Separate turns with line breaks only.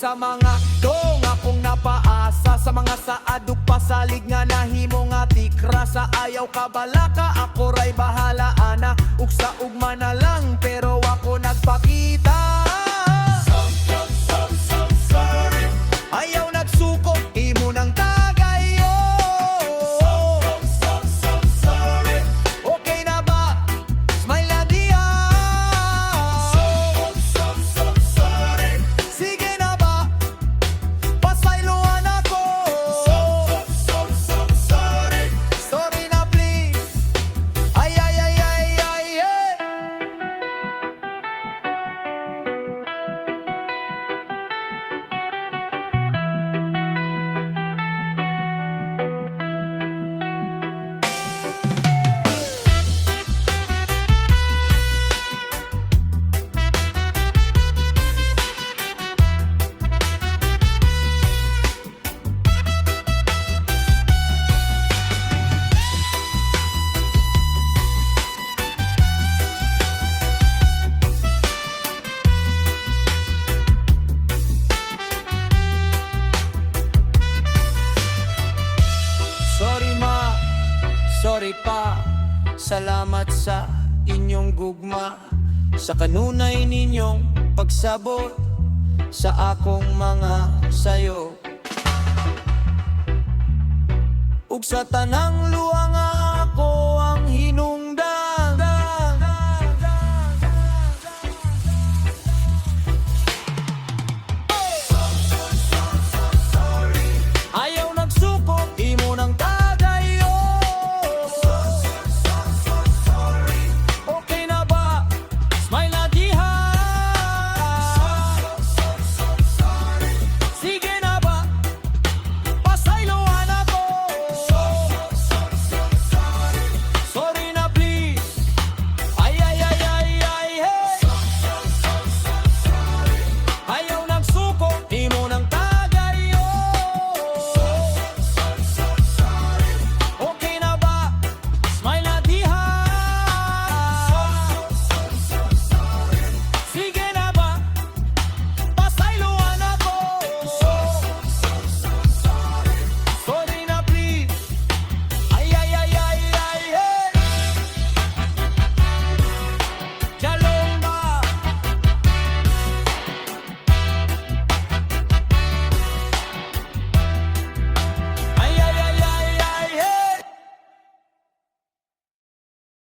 sa mga dong akong napaasa, sa mga saad ug pasalig nga nahimo nga tikra. Sa ayaw kabalaka ako ray bahala ana, ug sa ugma na lang pero ako nagpakita. Ayaw nagsuko, imo nang tagayo. Okay na ba? Smile na diya. Sige na ba? Pasayloan ako. Sorry na please. Ay ay ay ay ay ay. Sorry ma, sorry pa. Salamat sa inyong gugma, sa kanunay ninyong pagsabot sa akong mga sayo. Ug sa tanang luang